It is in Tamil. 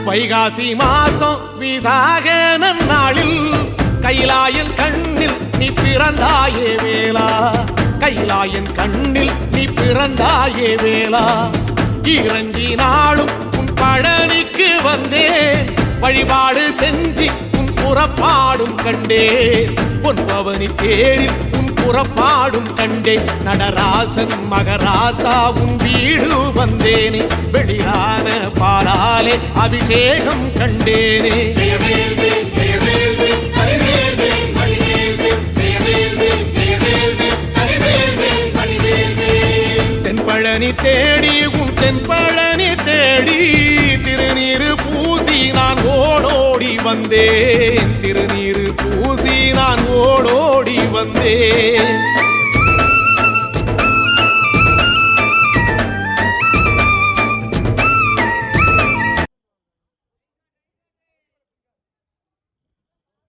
வைகாசி மாசம் விசாக நன்னாளில் கைலாயன் கண்ணில் நீ பிறந்தாயே வேளா, கைலாயன் கண்ணில் நீ பிறந்தாயே வேளா. இறங்கி நாளும் உன் பழனிக்கு வந்தே, வழிபாடு செஞ்சு உன் புறப்பாடும் கண்டே. பொன்பவனி தேரில் உன் புறப்பாடும் கண்டே. நடராசன் மகராசா உன் வீடு வந்தேனே, வெளியான பாலாலே அபிஷேகம் கண்டேனே. தென்பழனி தேடி உன் தென்பழனி தேடி, திருநீரு பூசி நான் ஓடோடி வந்தேன், திருநீரு பூசி நான் ஓடோடி வந்தேன்.